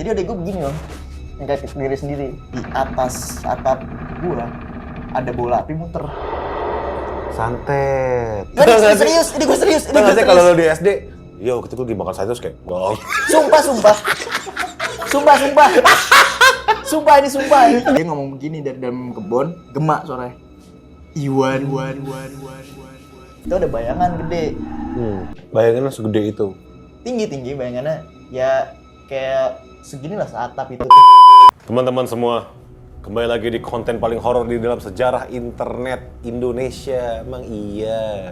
Jadi adek gue begini loh, ngeliat diri sendiri. Di atas atap gua ada bola api muter. Santet. Gak, ini serius. Kalau lo di SD, yo waktu itu dimakan santet terus kayak bohong. Sumpah ini. Dia ngomong begini dari dalam kebun, gemak suaranya. Iwan. Itu ada bayangan gede. Bayangannya segede itu. Tinggi bayangannya. Ya kayak segini lah seatap itu. Teman-teman semua, kembali lagi di konten paling horor di dalam sejarah internet Indonesia. Emang iya.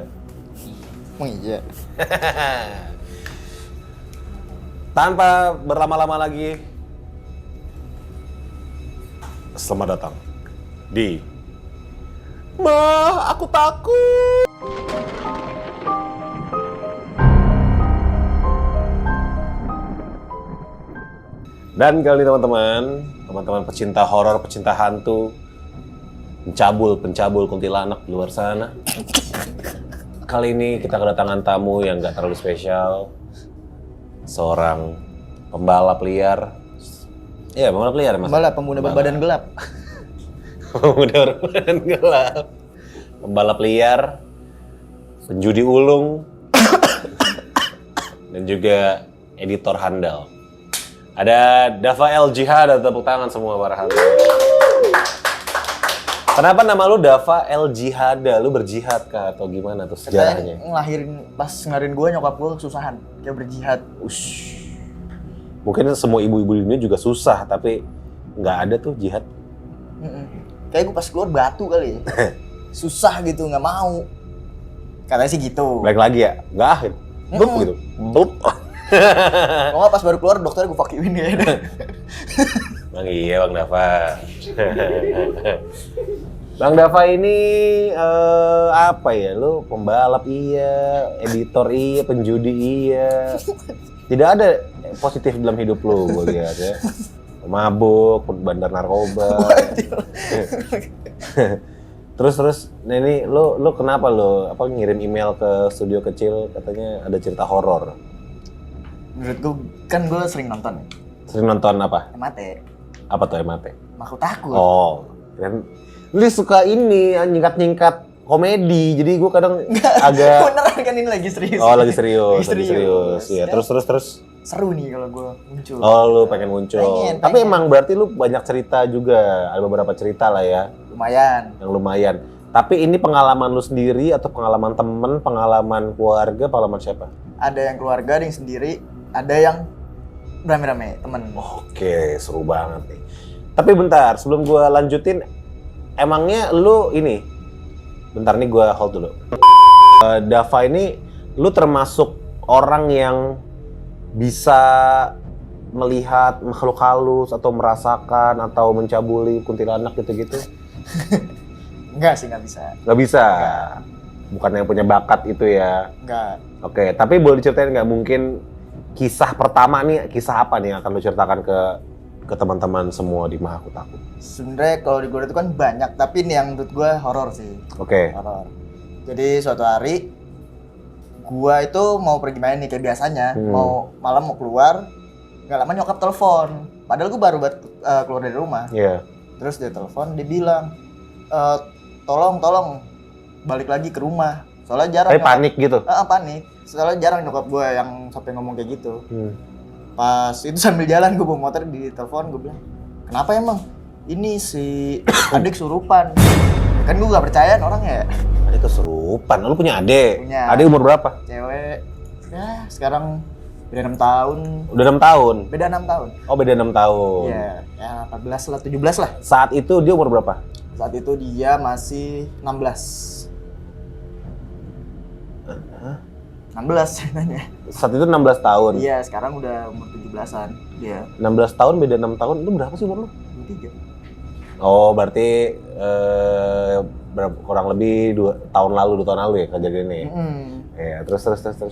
Tanpa berlama-lama lagi, selamat datang di aku takut. Dan kali ini teman-teman pecinta horor, pecinta hantu, pencabul kuntilanak di luar sana. Kali ini kita kedatangan tamu yang nggak terlalu spesial, seorang pembalap liar. Iya, pembalap liar mas. Pemuda berbadan gelap. Pemuda berbadan gelap. Pembalap liar, penjudi ulung, dan juga editor handal. Ada Dava El Jihad, tepuk tangan semua para hantu. Kenapa nama lu Dava El Jihad? Lu berjihad kah atau gimana tuh sejarahnya? Ngelahirin gue nyokap gue kesusahan, kayak berjihad. Mungkin semua ibu-ibu di dunia juga susah, tapi nggak ada tuh jihad. Kayak gue pas keluar batu kali ya. Susah gitu, nggak mau. Katanya sih gitu. Balik lagi ya? Nggak, blup gitu. Blup. Kalau nggak pas baru keluar dokternya gue vacuumin ya. Bang iya Bang Dava. Bang Dava ini apa ya? Lu pembalap iya, editor iya, penjudi iya. Tidak ada positif dalam hidup lu, gue lihat ya. Mabuk, bandar narkoba. Terus, nah ini lu kenapa lu ngirim email ke studio kecil katanya ada cerita horor? Menurut gue, kan gue sering nonton. Sering nonton apa? MAT. Apa tuh MAT? Aku takut. Oh, kan lu suka ini nyingkat komedi, jadi gue kadang agak. Beneran kan ini lagi serius. Oh lagi serius. Ya terus. Seru nih kalau gue muncul. Oh lu pengen muncul. Pengen. Tapi emang berarti lu banyak cerita juga, ada beberapa cerita lah ya. Lumayan. Tapi ini pengalaman lu sendiri atau pengalaman temen, pengalaman keluarga, pengalaman siapa? Ada yang keluarga, ada yang sendiri, ada yang rame-rame temen. Oke, seru banget nih. Tapi bentar, sebelum gue lanjutin, emangnya lu ini, bentar nih gue hold dulu. Dava ini, lu termasuk orang yang bisa melihat makhluk halus atau merasakan atau mencabuli kuntilanak gitu-gitu? Enggak sih, nggak bisa. Nggak bisa? Enggak. Bukan yang punya bakat itu ya? Enggak. Oke, tapi boleh diceritain nggak mungkin kisah pertama nih, kisah apa nih yang akan lu ceritakan ke teman-teman semua di Aku Takut? Sebenarnya kalau di gue itu kan banyak, tapi ini yang menurut gue horor sih. Oke. Horor. Jadi suatu hari gue itu mau pergi main nih kayak biasanya, malam mau keluar, nggak lama nyokap telepon. Padahal gue baru keluar dari rumah. Iya. Terus dia telepon, dia bilang, tolong balik lagi ke rumah. Soalnya jarang. Tapi panik gitu? Panik. Soalnya jarang nyokap gue yang sampai ngomong kayak gitu. Pas itu sambil jalan gue bawa motor di telepon, gue bilang, kenapa emang? Ini si adik surupan. Kan gue gak percaya orang ya. Adik kesurupan? Lu punya adik? Punya. Adik umur berapa? Cewek. Ya sekarang beda 6 tahun. Udah 6 tahun? Beda 6 tahun. Oh beda 6 tahun. Iya, ya 14 lah, 17 lah. Saat itu dia umur berapa? Saat itu dia masih 16. 16 ceritanya. Saat itu 16 tahun? Iya, sekarang udah umur 17-an dia. 16 tahun beda 6 tahun, itu berapa sih umur lu? 23. Oh berarti kurang lebih 2 tahun lalu ya kejadiannya ya? Iya, terus.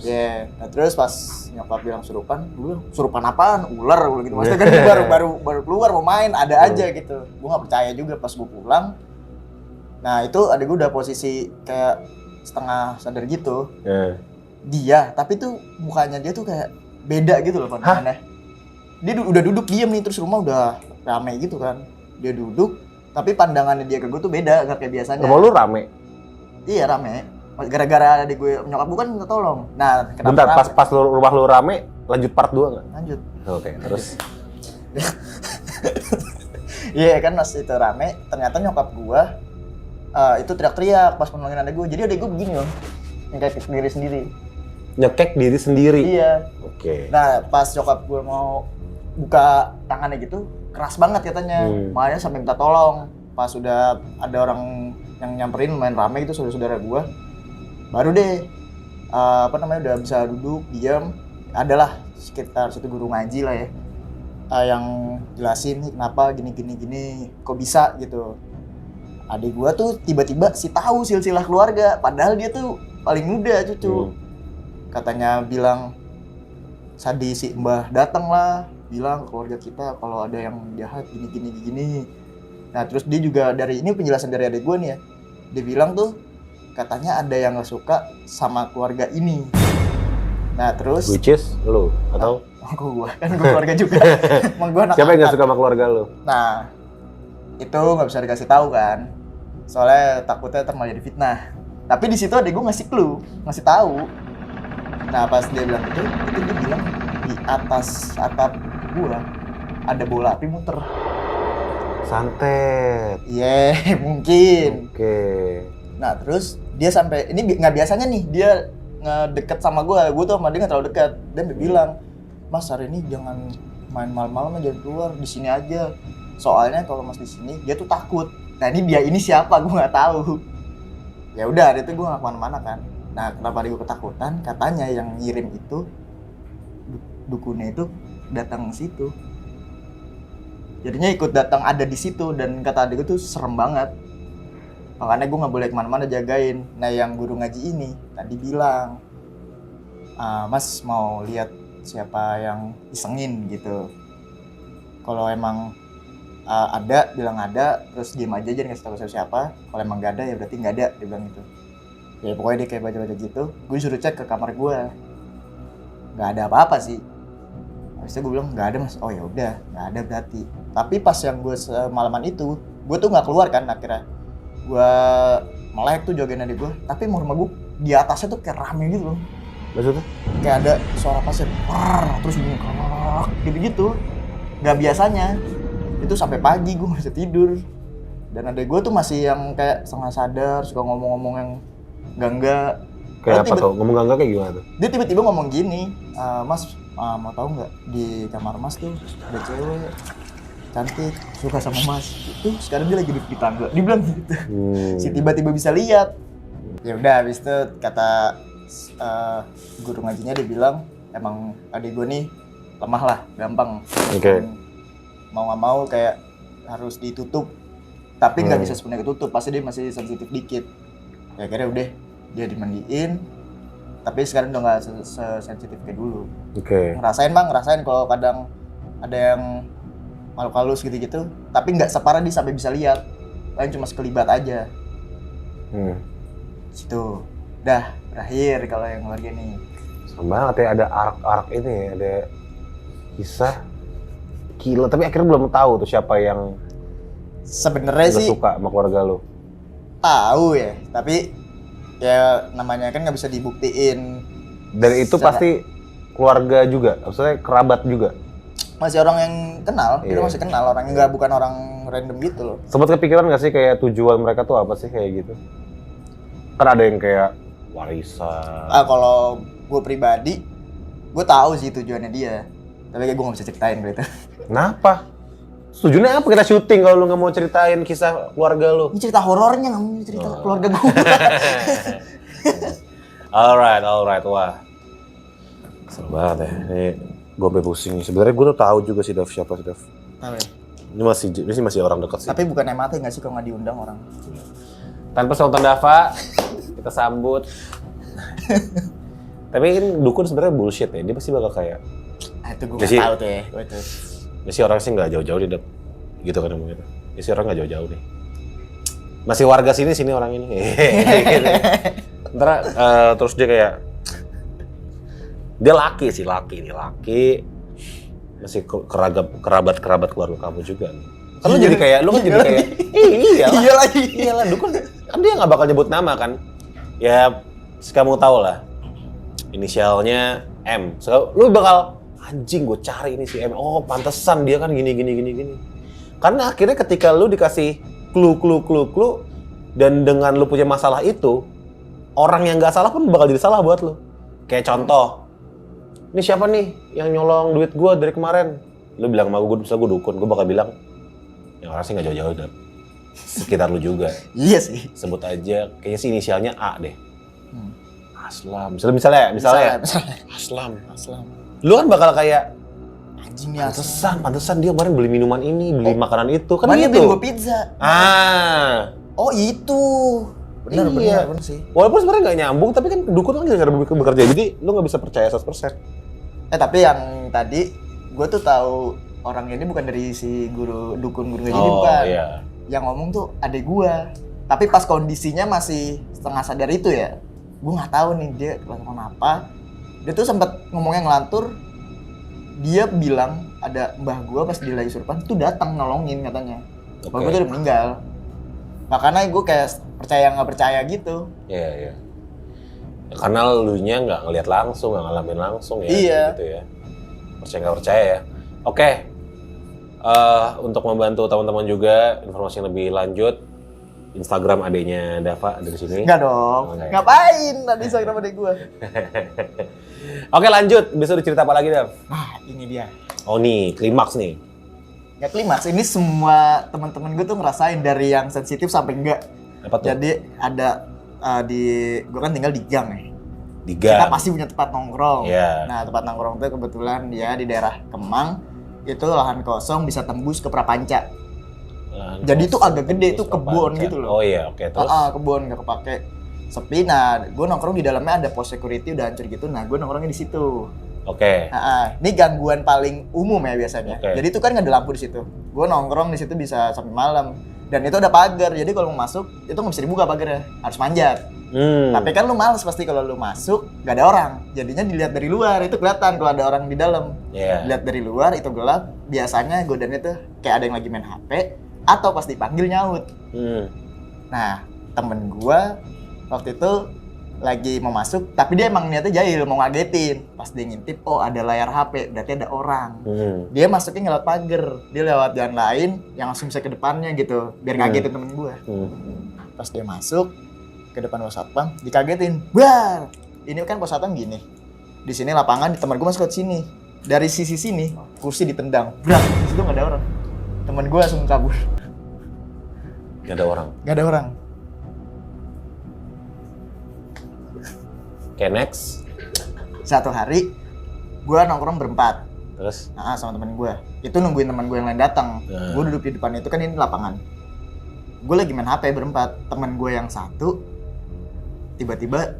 Iya, nah terus pas nyokap bilang surupan, gue bilang, surupan apaan? Ular gitu. Maksudnya kan dia baru keluar mau main, ada aja gitu. Gue gak percaya juga pas gue pulang. Nah itu adik gue udah posisi kayak setengah sadar gitu. Dia, tapi tuh mukanya dia tuh kayak beda gitu loh pandangannya. dia udah duduk diem nih, terus rumah udah rame gitu kan. Dia duduk, tapi pandangannya dia ke gue tuh beda, gak kayak biasanya. Rumah lu rame? Iya rame, gara-gara adik gue, nyokap gue kan minta tolong. Nah kenapa Bentar, rame? pas rumah lu rame, lanjut part 2 nggak? Lanjut. Oke, terus? Iya kan pas itu rame, ternyata nyokap gue itu teriak-teriak pas nolongin adik gue. Jadi adik gue begini loh, yang kayak diri sendiri. Nyekek diri sendiri? Iya. Oke. Nah pas nyokap gue mau buka tangannya gitu, keras banget katanya. Makanya sampai minta tolong. Pas sudah ada orang yang nyamperin main rame gitu, saudara-saudara gue, baru deh udah bisa duduk diam. Adalah sekitar situ guru ngaji lah ya, yang jelasin nih kenapa gini kok bisa gitu. Adik gua tuh tiba-tiba tahu silsilah keluarga, padahal dia tuh paling muda cucu. Katanya bilang Sadi si Mbah datang lah, bilang ke keluarga kita kalau ada yang jahat gini. Nah terus dia juga dari ini penjelasan dari adik gua nih ya, dia bilang tuh katanya ada yang gak suka sama keluarga ini. Nah terus which is lu atau gua kan gua keluarga juga. Emang gua anak siapa yang gak suka sama keluarga lu? Nah itu nggak bisa dikasih tahu kan, soalnya takutnya ntar malah jadi fitnah. Tapi di situ adek gua ngasih clue, ngasih tahu. Nah pas dia bilang itu dia bilang di atas atap gua ada bola api muter. Santet. Iya mungkin. Oke. Nah terus dia sampai ini nggak biasanya nih dia ngedeket sama gue tuh sama dia nggak terlalu dekat. Dan dia bilang, Mas hari ini jangan main malam-malam, jangan keluar, di sini aja. Soalnya kalau Mas di sini dia tuh takut. Nah ini siapa gue nggak tahu. Ya udah, itu gue nggak kemana-mana kan. Nah kenapa dia gue ketakutan? Katanya yang ngirim itu dukunnya itu datang ke situ. Jadinya ikut datang ada di situ dan kata adik gue tuh serem banget. Makanya gue nggak boleh kemana-mana jagain. Nah yang guru ngaji ini tadi bilang, Mas mau lihat siapa yang isengin gitu. Kalau emang ada, bilang ada, terus diem aja jangan kasih tahu siapa. Kalau emang nggak ada ya berarti nggak ada, dia bilang gitu. Ya pokoknya dia kayak baca-baca gitu. Gue suruh cek ke kamar gue, nggak ada apa-apa sih. Habis itu gue bilang nggak ada Mas. Oh ya udah, nggak ada berarti. Tapi pas yang gue semalaman itu, gue tuh nggak keluar kan akhirnya. Gue melek tuh jagain adik gue, tapi rumah gue di atasnya tuh kayak rame gitu loh. Maksudnya? Kayak ada suara pasir, terus bunyi gitu-gitu. Gak biasanya. Itu sampai pagi gue gak bisa tidur. Dan adik gue tuh masih yang kayak setengah sadar, suka ngomong-ngomong yang enggak. Kayak apa tuh? Ngomong enggak kayak gimana tuh? Dia tiba-tiba ngomong gini, Mas mau tahu nggak di kamar Mas tuh ada cewek cantik, suka sama Mas. Itu sekarang dia lagi di tangga. Dia bilang gitu. Si tiba-tiba bisa lihat. Ya udah, habis itu kata guru ngajinya dia bilang, emang adik gue nih lemah lah, gampang. Oke. Mau nggak mau kayak harus ditutup. Tapi nggak bisa sepenuhnya ketutup, pasti dia masih sensitif dikit. Ya akhirnya udah, dia dimandiin. Tapi sekarang udah nggak sensitif kayak dulu. Oke. Ngerasain kalau kadang ada yang makhluk halus gitu-gitu, tapi nggak separah dia sampai bisa lihat, lain cuma sekelibat aja. Situ, dah berakhir kalau yang keluarga nih. Sama banget ya, ada arc ini ya, ada kisah gila. Tapi akhirnya belum tahu tuh siapa yang sebenarnya sih suka sama keluarga lu. Tahu ya, tapi ya namanya kan nggak bisa dibuktiin. Dan itu pasti keluarga juga, maksudnya kerabat juga. Masih orang yang kenal, kita masih kenal orang yang nggak bukan orang random gitu loh. Sempat kepikiran nggak sih kayak tujuan mereka tuh apa sih kayak gitu? Kan ada yang kayak warisan. Kalau gue pribadi, gue tahu sih tujuannya dia, tapi kayak gue nggak bisa ceritain gitu. Kenapa? Tujuannya apa kita syuting kalau lu nggak mau ceritain kisah keluarga lu? Ini cerita horornya, nggak mau cerita keluarga gue. Alright, wah. Seru banget ya. Ini gue sampai pusing. Sebenarnya gue tuh tahu juga sih Dav, siapa sih Dav. Tahu ya? Ini masih orang dekat sih. Tapi bukan mati nggak sih kalau nggak diundang orang? Tanpa Sultan Dava, kita sambut. Tapi kan dukun sebenarnya bullshit ya. Dia pasti bakal kayak. Itu gue nggak tahu tuh ya. Si orang sih nggak jauh-jauh nih Dav. Gitu kan ngomongnya. Si orang nggak jauh-jauh nih. Masih warga sini orang ini. Ntar terus dia kayak. Dia laki. masih kerabat keluarga kamu juga nih. Kan lu jadi kayak, iya lagi. Iyalah, dukun kan dia nggak bakal nyebut nama kan. Ya, kamu tahu lah. Inisialnya M. So, lu bakal anjing gue cari ini si M. Oh, pantesan dia kan gini. Karena akhirnya ketika lu dikasih clue dan dengan lu punya masalah itu, orang yang nggak salah pun bakal jadi salah buat lu. Kayak contoh, ini siapa nih yang nyolong duit gue dari kemarin? Lu bilang sama gue, misalnya gue dukun, gue bakal bilang, yang orang sih nggak jauh-jauh dari sekitar lu juga. Iya sih. Sebut aja, kayaknya sih inisialnya A deh. Aslam. Misalnya. Aslam. Lu kan bakal kayak, Anjing nih Aslam. pantesan dia kemarin beli minuman ini, beli makanan itu, kan Mana gitu. beli gua pizza. Oh itu. Bener sih. Walaupun sebenarnya nggak nyambung, tapi kan dukun kan cara bekerja, jadi lu nggak bisa percaya 100%. Tapi yang tadi, gue tuh tahu orang ini bukan dari si dukun guru ngaji ini bukan. Iya. Yang ngomong tuh adik gue. Tapi pas kondisinya masih setengah sadar itu ya, gue nggak tahu nih dia ngomong apa. Dia tuh sempat ngomongnya ngelantur. Dia bilang ada mbah gue pas dia lagi surupan tuh datang nolongin katanya. Mbah gue tuh udah meninggal. Makanya gue kayak percaya nggak percaya gitu. Iya. Ya, karena lu nya nggak ngelihat langsung, nggak ngalamin langsung ya. Iya. Gitu ya. Percaya nggak percaya ya. Oke. Untuk membantu teman-teman juga informasi yang lebih lanjut, Instagram adanya Dava ada di sini. Enggak dong. Ngapain tadi Instagram adek gue? Oke, lanjut. Besok cerita apa lagi, Dav? Nah, ini dia. Oh nih, klimaks nih. Nggak klimaks, ini semua teman-teman gue tuh ngerasain dari yang sensitif sampai enggak. Apa tuh? Jadi ada gue kan tinggal di gang ya. Di gang. Kita pasti punya tempat nongkrong. Yeah. Nah, tempat nongkrong itu kebetulan dia di daerah Kemang. Itu lahan kosong bisa tembus ke Prapanca. Jadi itu agak gede, itu kebun gitu loh. Oh iya, oke. Terus? Kebun nggak kepake. Sepi. Nah, gue nongkrong di dalamnya ada pos security udah hancur gitu. Nah, gue nongkrongnya di situ. Oke. Ini gangguan paling umum ya biasanya. Okay. Jadi itu kan nggak ada lampu di situ. Gue nongkrong di situ bisa sampai malam. Dan itu ada pagar. Jadi kalau mau masuk itu nggak bisa dibuka pagarnya, harus manjat. Tapi kan lu males pasti kalau lu masuk nggak ada orang. Jadinya dilihat dari luar itu kelihatan kalau ada orang di dalam. Yeah. Lihat dari luar itu gelap. Biasanya godanya tuh kayak ada yang lagi main HP atau pas dipanggil nyaut. Nah, temen gue waktu itu lagi mau masuk, tapi dia emang niatnya jahil, mau ngagetin. Pas dia ngintip, oh ada layar HP, berarti ada orang. Dia masuknya nggak lewat pagar, dia lewat jalan lain yang langsung bisa ke depannya gitu, biar ngagetin temen gue. Pas dia masuk ke depan pos satpam, dikagetin. Wah, ini kan pos satpam gini. Di sini lapangan, temen gue masuk ke sini. Dari sisi sini, kursi ditendang. Brak, di situ nggak ada orang. Temen gue langsung kabur. Gak ada orang. Gak ada orang. Oke, next. Satu hari, gue nongkrong berempat. Terus? Sama temen gue. Itu nungguin temen gue yang lain datang. Gue duduk di depan itu kan ini lapangan. Gue lagi main HP berempat. Temen gue yang satu tiba-tiba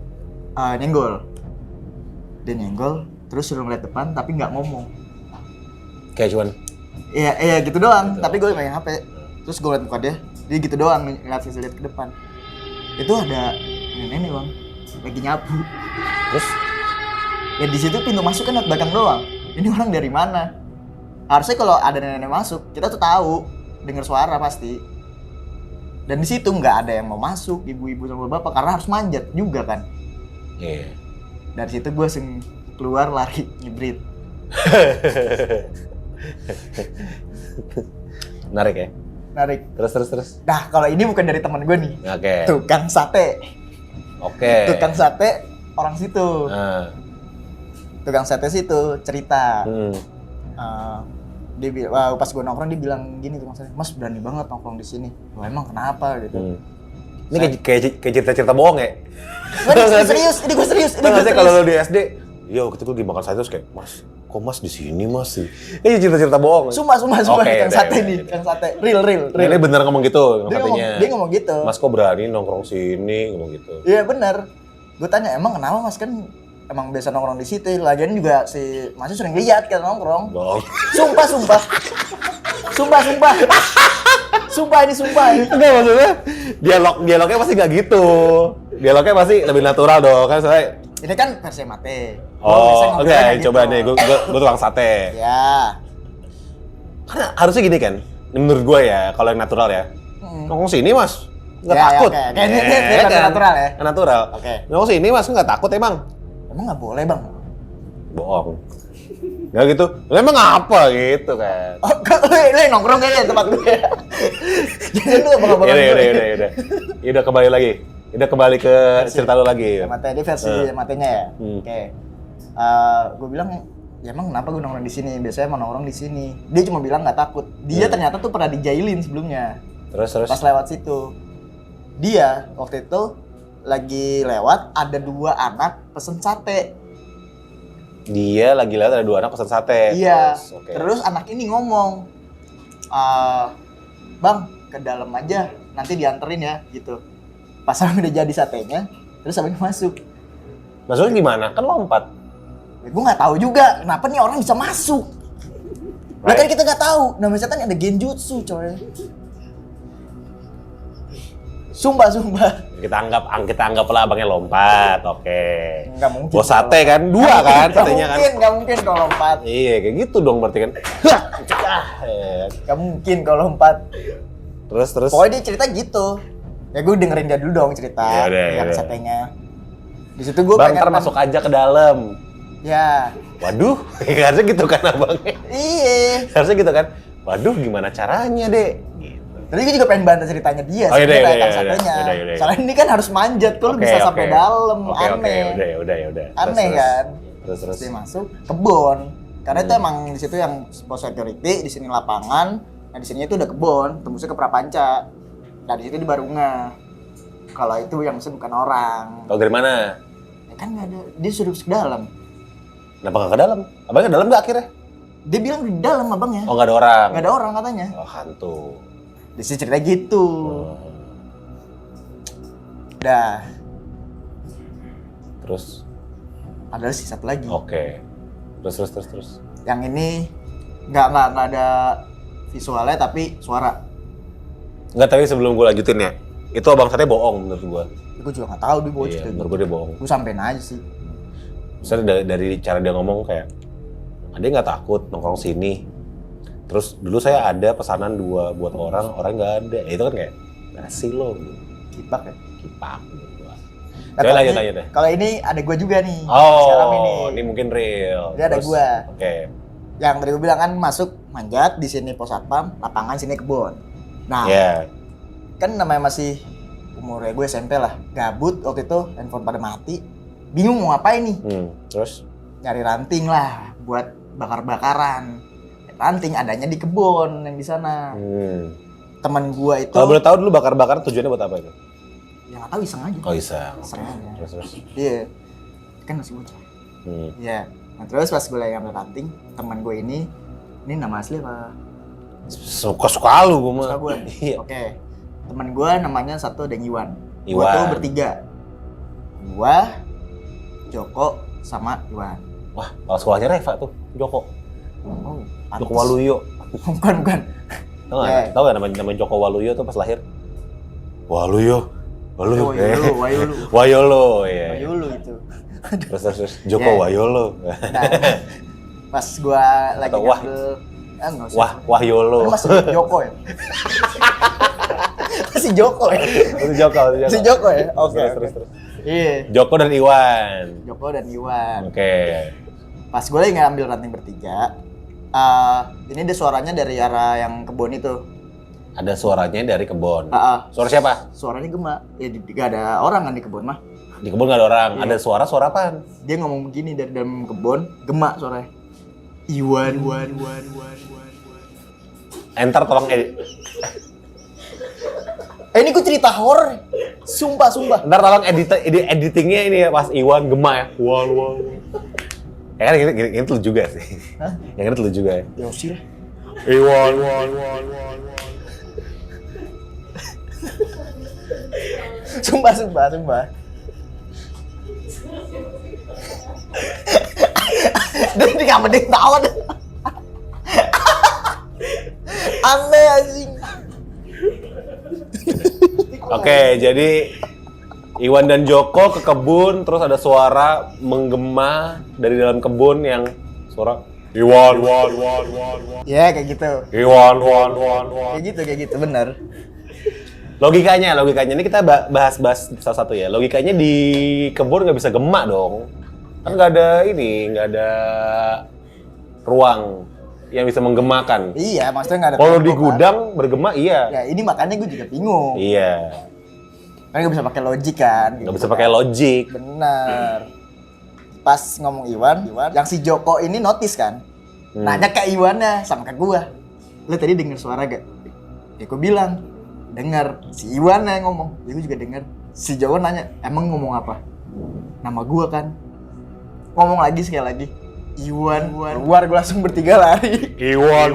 nyenggol. Dia nyenggol, terus suruh ngeliat depan tapi nggak ngomong. Kayak cuman? Iya gitu doang. Gitu. Tapi gue main HP. Terus gue liat muka dia gitu doang lihat ke depan. Itu ada nenek bang, lagi nyapu. Terus? Ya di situ pintu masuk kan liat belakang doang. Ini orang dari mana? Harusnya kalau ada nenek masuk, kita tuh tahu, dengar suara pasti. Dan di situ nggak ada yang mau masuk, ibu-ibu sama bapak karena harus manjat juga kan. Iya. Dari situ gue langsung keluar lari ngibrit. Menarik ya? Narik. Terus. Nah, kalau ini bukan dari teman gue nih. Oke. Tukang sate. Oke. Tukang sate orang situ. Tukang sate situ cerita. Dia bilang, pas gue nongkrong dia bilang gini tukang sate, Mas berani banget nongkrong di sini. Wah emang kenapa gitu? Ini kayak cerita-cerita bohong ya? Serius, ini gue serius. Kalau lo di SD, yo kita tuh lagi makan sate terus kayak, Mas, kok Mas di sini Mas? Ini cerita-cerita bohong. Sumpah, Okay, tukang sate nih, tukang sate, real. Ini bener ngomong gitu, katanya. Dia ngomong gitu. Mas kok berani nongkrong sini, ngomong gitu. Iya bener. Gue tanya emang kenapa Mas, kan emang biasa nongkrong di situ. Lagian juga si Masnya sering lihat kita nongkrong. Bohong. Sumpah. Sumpah ini. Enggak, maksudnya dialognya pasti nggak gitu. Dialognya pasti lebih natural dong kan soalnya. Ini kan versi mate. Oh, oke, gitu. coba nih, gue tukang sate. Ya, Karena harusnya gini kan, menurut gue ya, kalau yang natural ya. Nongkrong sini mas, nggak Ya, takut. ya, oke. Kayak ini natural ya? Natural. Oke. Nongkrong sini mas, nggak takut emang? Emang nggak boleh bang? Bohong. Nggak gitu, "Lah, emang apa gitu kan. Oh, lu yang nongkrong kayaknya tempat gue. Jadi lu abang-abangan gue. Udah. Udah kembali lagi. Udah kembali ke cerita lu lagi. Matanya dia versi matanya ya. Oke. Gue bilang ya emang kenapa gue nongkrong di sini? Biasanya emang nongkrong di sini. Dia cuma bilang nggak takut. Dia ternyata tuh pernah dijailin sebelumnya. Terus. Pas lewat situ. Dia waktu itu lagi lewat ada 2 anak pesen sate. Dia lagi lihat ada 2 anak pesan sate. Iya. Oke. Terus anak ini ngomong, "Bang, ke dalam aja, nanti dianterin ya," gitu. Pas udah jadi satenya, terus sampai masuk. Masuknya gimana? Kan lompat. Ya, gue nggak tahu juga kenapa nih orang bisa masuk. Lah kan kita nggak tahu. Namanya setan ada genjutsu, coy. Sumpah. Kita anggaplah abangnya lompat. Oke. Nggak mungkin. Bos sate kan 2 kan satenya kan. Nggak mungkin kalau lompat. Iya, kayak gitu dong berarti kan. Nggak mungkin kalau lompat. Terus. Pokoknya dia cerita gitu. Ya gue dengerin dia dulu dong cerita yang satenya. Di situ gue Bang, pengen ntar masuk aja ke dalam. Ya. Waduh, harusnya gitu kan abangnya. Iya. Harusnya gitu kan. Waduh, gimana caranya, Dek? Gitu. Tapi gue juga pengen bantu ceritanya dia Oh, sebenarnya iya, kan satenya. udah. Soalnya ini kan harus manjat, kok lu bisa sampai dalam, aneh. Udah. Aneh kan? Terus. Dia masuk kebon. Karena itu emang di situ yang pos security, di sini lapangan. Nah, di sini itu udah kebon, tembusnya ke Prapanca. Nah, di situ di Barunga. Kalau itu yang mesen bukan orang. Tahu dari mana? Ya kan nggak ada, dia suruh ke dalam. Kenapa nggak ke dalam? Abangnya ke dalam nggak akhirnya? Dia bilang di dalam abangnya. Oh, nggak ada orang. Nggak ada orang katanya. Oh, hantu. Di sini cerita gitu. Dah. Terus? Ada sih satu lagi. Oke. Terus. Yang ini nggak ada visualnya tapi suara. Nggak, tapi sebelum gue lanjutin ya, itu abang sate bohong menurut gue. Gue juga nggak tahu dia bawa cerita Menurut gue dia bohong. Gue sampein aja sih. Misalnya dari cara dia ngomong kayak, dia nggak takut nongkrong sini. Terus dulu saya ada pesanan 2 buat orang nggak ada. Ya, itu kan kayak nasi lo. Kipak ya. Kipak. Nah, Coba lanjut deh. Kalau ini ada gue juga nih. Oh, Sekarang ini mungkin real. Dia ada gue. Oke. Yang tadi gue bilang kan masuk manjat di sini pos satpam, lapangan sini kebun. Nah, kan namanya masih umurnya gue SMP lah, gabut waktu itu, handphone pada mati, bingung mau ngapain nih. Terus? Nyari ranting lah buat bakar-bakaran. Ranting adanya di kebun yang di sana. Teman gue itu. Kalau boleh tahu dulu bakar-bakaran tujuannya buat apa itu? Ya nggak tahu, iseng aja. Oh, iseng. Iseng aja. Terus. Iya. Kan masih bocah. Iya. Nah terus pas gue lagi ngambil ranting, teman gue ini nama asli apa? Suka lu gue mah. Suka gue. Iya. Oke. Teman gue namanya satu ada Iwan. Gue Iwan. tuh bertiga. Gue, Joko, sama Iwan. Wah, kalau sekolahnya Reva tuh, Joko. Oh, Joko Waluyo. Bukan. Tahu nggak nama Joko Waluyo tuh pas lahir? Waluyo. Wayolo. Wayolo, iya. Wayolo itu. Terus Joko Wayolo. Nah, pas gue lagi Atau ngambil, Wahyolo. Lu masih Joko ya? Masih Joko ya? Masih Joko ya? Oke. Terus. Iya. Joko dan Iwan. Joko dan Iwan. Oke. Pas gue lagi ngambil ranting bertiga, ini ada suaranya dari arah yang kebun itu. Ada suaranya dari kebun. Suara siapa? Suaranya gema. Ya gak ada orang kan di kebun mah. Di kebun nggak ada orang. Iya. Ada suara apaan? Dia ngomong begini dari dalam kebun, gema suaranya. Iwan. Entar tolong edit. Ini gue cerita horor. Sumpah. Ntar tolong editingnya ini ya pas Iwan gema ya. Wal. Ya kan ini tuh juga sih. Hah? Yang ini tuh juga ya. Yosi lah. Iwan. Sumpah. Dia gak mending tawa deh. Aneh anjing. Oke, jadi Iwan dan Joko ke kebun, terus ada suara menggema dari dalam kebun yang suara Iwan. Ya kayak gitu. Iwan. Kayak gitu bener. Logikanya ini kita bahas salah satu ya. Logikanya di kebun nggak bisa gemak dong. Kan nggak ada ruang yang bisa menggemakan. Iya, maksudnya nggak ada. Kalau di tembok, kan. gudang bergema iya. Ya ini makanya gue juga bingung. Iya. Kan nggak bisa pakai logik kan. Nggak bisa pakai logik. Bener. Pas ngomong Iwan, yang si Joko ini notice kan. Nanya ke Iwannya sama ke gua. Lu tadi denger suara gak? Ya gua bilang, denger. Si Iwan yang ngomong, ya gua juga denger. Si Joko nanya, emang ngomong apa? Nama gua kan. Ngomong lagi sekali lagi. Iwan. Keluar gua langsung bertiga lari. Iwan.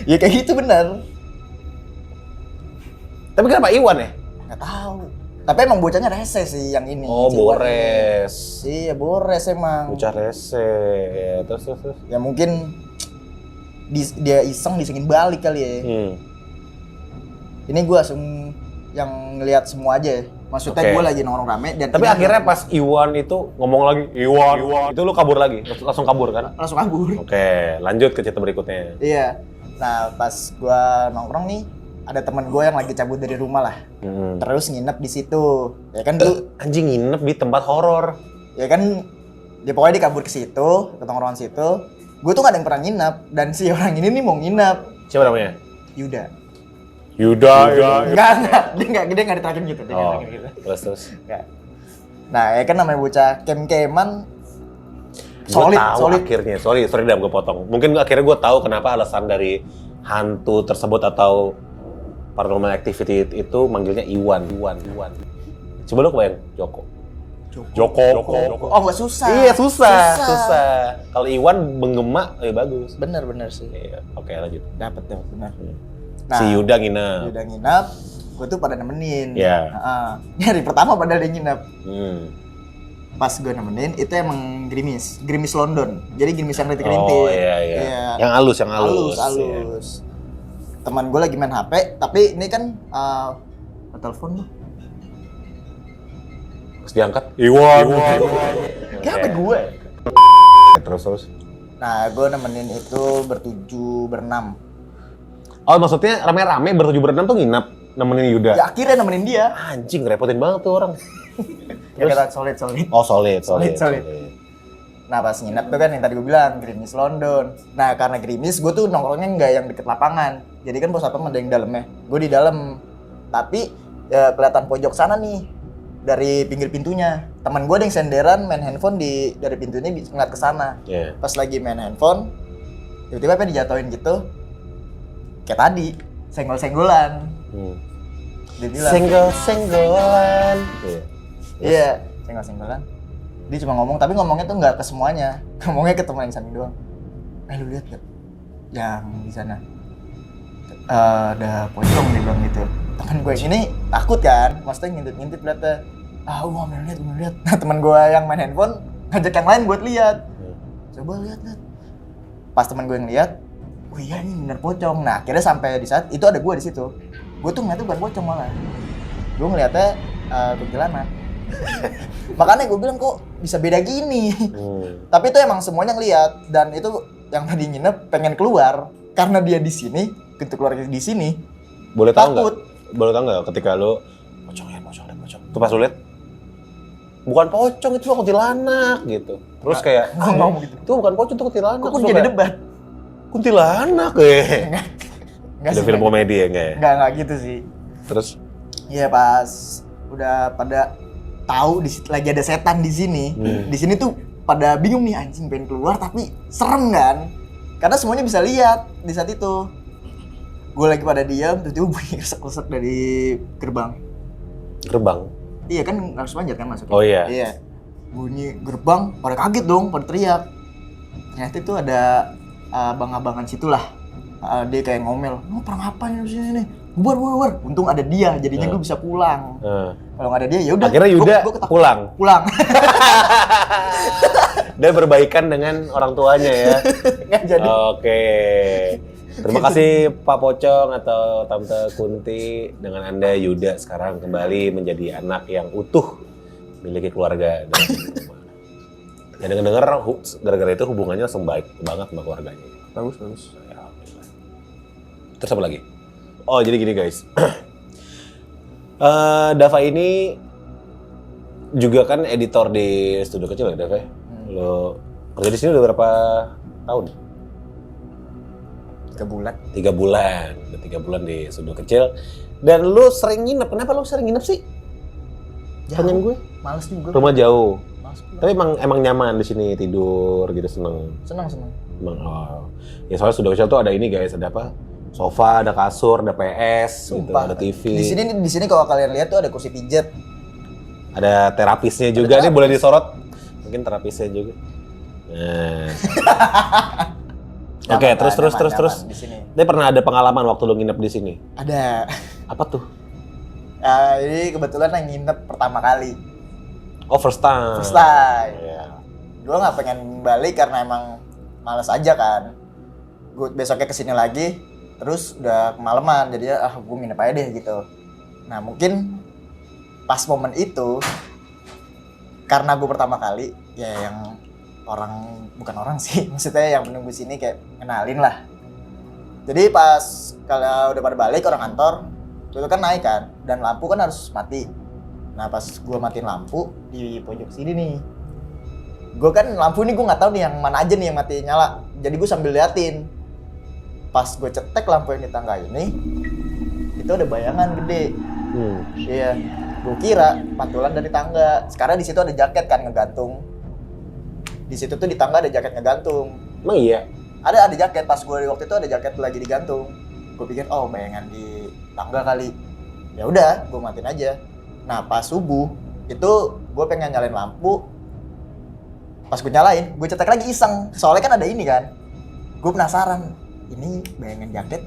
Ya kayak gitu bener. Tapi kenapa Iwan ya? Nggak tahu. Tapi emang bocahnya rese sih yang ini. Oh, si Iwan Bores. ini. Iya, Bores emang. Bocah rese. Ya, terus. Ya mungkin dia iseng disengin balik kali ya. Ini gue langsung yang ngelihat semua aja ya. Maksudnya Oke. gue lagi nongkrong rame dan Tapi akhirnya pas Iwan itu ngomong lagi, Iwan. Itu lu kabur lagi? Langsung kabur kan? langsung kabur. Oke, lanjut ke cerita berikutnya. Iya. Nah pas gue nongkrong nih ada teman gue yang lagi cabut dari rumah lah. Terus nginep di situ. Ya kan tuh. Anjing nginep di tempat horor. Ya kan dia pokoknya dia kabur ke situ, ke tongkrongan situ. Gue tuh gak ada yang pernah nginep dan si orang ini nih mau nginep. Siapa namanya? Yuda. Enggak. Dia nggak diterakin gitu. Dia nggak Oh, diterakin gitu. terus. Nggak. Nah, ya kan namanya bocah kem-keman. Gue tahu Solid. akhirnya. Sorry Dam, gue potong. Mungkin akhirnya gue tahu kenapa alasan dari hantu tersebut atau paranormal activity itu manggilnya Iwan. Coba lu kebayang Joko. Oh, nggak susah. Iya, susah. Kalau Iwan menggema, bagus. Bener sih. Iya, oke lanjut. Dapat bener. Si Yuda nginep. Yuda nginep, gue tuh pada nemenin. Iya. Hari pertama pada dia nginep. Hmm. Pas gue nemenin, itu emang Gerimis London. Jadi gerimis yang rintik-rintik. Oh iya. Yang halus. Halus. Teman gue lagi main HP, tapi ini kan telepon tuh. Terus diangkat. Iwan. Kayak apa gue? Terus. Nah, gue nemenin itu berenam. Oh, maksudnya rame-rame bertujuh berenam tuh nginep nemenin Yuda. Ya akhirnya nemenin dia. Anjing, repotin banget tuh orang. Ya kata solid. Oh, solid. Nah pas nginep tuh kan yang tadi gue bilang Gerimis London. Nah karena Gerimis gue tuh nongkrongnya nggak yang deket lapangan. Jadi kan pos satpam ada yang dalamnya. Gue di dalam. Tapi ya, kelihatan pojok sana nih dari pinggir pintunya. Teman gue ada yang senderan main handphone dari pintu ini ngeliat ke sana. Yeah. Pas lagi main handphone, tiba-tiba apa dijatuhin gitu. Kayak tadi, senggol-senggolan. Dia bilang, Senggol-senggolan. iya, senggol-senggolan. Dia cuma ngomong, tapi ngomongnya tuh nggak ke semuanya. Ngomongnya ke teman yang samping doang. Lu lihat gak? Yang di sana. Ada pocong dia bilang gitu. Teman gue yang ini takut kan, maksudnya ngintip-ngintip liatnya. Gue mau lihat. Nah teman gue yang main handphone ngajak yang lain buat lihat. Coba lihat. Pas teman gue ngeliat, oh iya ini bener pocong. Nah akhirnya sampai di saat itu ada gue di situ. Gue tuh ngeliatnya bukan pocong malah. Gue ngeliatnya kuntilanak. Makanya gue bilang kok bisa beda gini. Tapi itu emang semuanya ngeliat dan itu yang tadi nginep pengen keluar karena dia di sini, pintu keluar di sini. Boleh tahu takut. nggak ketika lu pocong. Tuh pas lu lihat bukan pocong itu kuntilanak gitu. Terus kayak ngomong gitu. Itu bukan pocong itu kuntilanak. Kok jadi debat? Kuntilanak Enggak ada film komedi ya enggak ya? Enggak gitu sih. Terus Iya pas udah pada tahu lagi ada setan di sini. Di sini tuh pada bingung nih anjing pengen keluar tapi serem kan? Karena semuanya bisa lihat di saat itu. Gue lagi pada diam, tiba-tiba bunyi resek-resek dari gerbang. Iya kan harus manjat kan masuk. Oh iya. Iya. Bunyi gerbang, pada kaget dong, pada teriak. Ternyata itu ada abang-abangan situlah. Dia kayak ngomel, pernah ngapain di sini nih? Bubar. Untung ada dia, jadinya gue bisa pulang. Kalau nggak ada dia, ya udah. Akhirnya Yuda pulang. Dia berbaikan dengan orang tuanya ya. Nggak jadi. Oke. Terima kasih Pak Pocong atau Tante Kunti. Dengan Anda Yuda sekarang kembali menjadi anak yang utuh, miliki keluarga dan rumah. Ya denger gara-gara itu hubungannya langsung baik banget sama keluarganya. Bagus. Ya, alhamdulillah. Terus apa lagi? Oh jadi gini guys, Dava ini juga kan editor di studio kecil ya Dava? Lo kerja di sini udah berapa tahun? 3 bulan. 3 bulan, udah 3 bulan di studio kecil. Dan lu sering nginep, kenapa lu sering nginep sih? Pertanyaan gue. Males juga. Rumah jauh. Males juga. Tapi emang nyaman di sini tidur gitu, seneng. Senang. Emang ya soalnya studio kecil tuh ada ini guys, ada apa? Sofa, ada kasur, ada PS, gitu, Sumpah. ada TV. Di sini kalau kalian lihat tuh ada kursi pijat. Ada terapisnya juga nih, boleh disorot. Mungkin terapisnya juga. Nah. Oke, terus. Di sini. Tapi pernah ada pengalaman waktu lu nginep di sini? Ada. Apa tuh? Ini kebetulan yang nginep pertama kali. Oh, first time. First time. Iya. Gue nggak pengen balik karena emang males aja kan. Gue besoknya kesini lagi, terus udah kemalaman, jadi gue nginep aja deh gitu. Nah mungkin pas momen itu, karena gue pertama kali, ya yang bukan orang sih, maksudnya yang menunggu sini kayak kenalin lah. Jadi pas kalau udah pada balik orang kantor, itu kan naik kan, dan lampu kan harus mati. Nah pas gue matiin lampu di pojok sini nih, gue kan lampu ini gue nggak tahu nih yang mana aja nih yang mati nyala. Jadi gue sambil liatin. Pas gue cetek lampu yang di tangga ini, itu ada bayangan gede. Iya, gue kira pantulan dari tangga. Sekarang di situ ada jaket kan ngegantung. Di situ tuh di tangga ada jaket ngegantung. Emang iya? Ada jaket, pas gue waktu itu ada jaket lagi digantung. Gue pikir bayangan di tangga kali. Ya udah, gue matiin aja. Nah pas subuh itu gue pengen nyalain lampu. Pas gue nyalain, gue cetek lagi iseng. Soalnya kan ada ini kan. Gue penasaran, ini bayangan jaket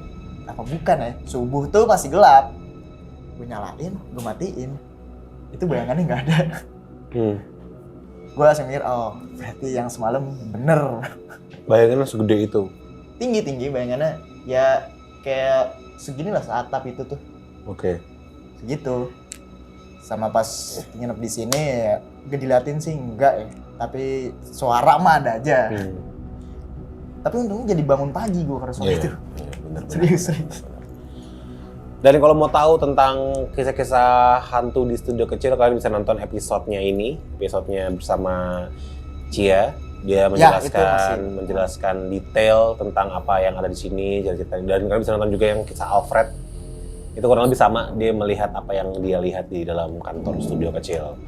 apa bukan ya? Subuh tuh masih gelap. Gue nyalain, gue matiin. Itu bayangannya nggak ada. Gue langsung mikir, berarti yang semalam bener. Bayangannya segede itu? Tinggi bayangannya. Ya kayak segini lah seatap itu tuh. Oke. Segitu. Sama pas nginep di sini ya, gue diliatin sih enggak ya. Tapi suara mah ada aja. Tapi untungnya jadi bangun pagi gue karena suara itu. Iya, bener. Serius. Dan kalau mau tahu tentang kisah-kisah hantu di studio kecil, kalian bisa nonton episodenya ini. Episodenya bersama Cia. Dia menjelaskan detail tentang apa yang ada di sini. Dan kalian bisa nonton juga yang kisah Alfred. Itu kurang lebih sama, dia melihat apa yang dia lihat di dalam kantor studio kecil.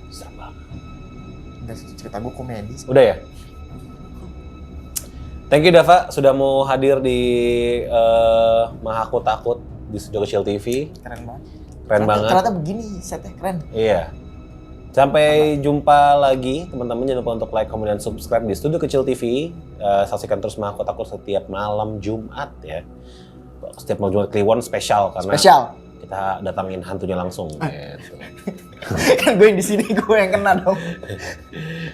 Serem banget. Udah cerita gue komedi. Udah ya? Thank you Dava sudah mau hadir di Mahaku Takut di Studio Kecil TV. Keren banget. Ternyata begini setnya keren. Iya. Sampai jumpa lagi teman-teman, jangan lupa untuk like, comment, dan subscribe di Studio Kecil TV. Saksikan terus Mahaku Takut setiap malam Jumat ya. Setiap malam Jumat Kliwon spesial karena kita datangin hantunya langsung. Gitu. Kan gue yang di sini, gue yang kena dong.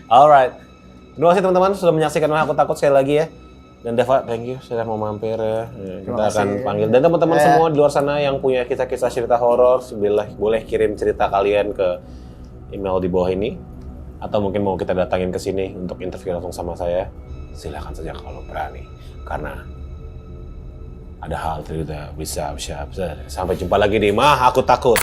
Alright. Terima kasih teman-teman sudah menyaksikan Mahaku Takut sekali lagi ya. Dan Dava, thank you sudah mau mampir ya. Kita akan panggil. Dan teman-teman semua di luar sana yang punya kisah-kisah cerita horor, boleh kirim cerita kalian ke email di bawah ini. Atau mungkin mau kita datangin ke sini untuk interview langsung sama saya. Silakan saja kalau berani. Karena ada hal tidak bisa. Sampai jumpa lagi di Mahaku Takut.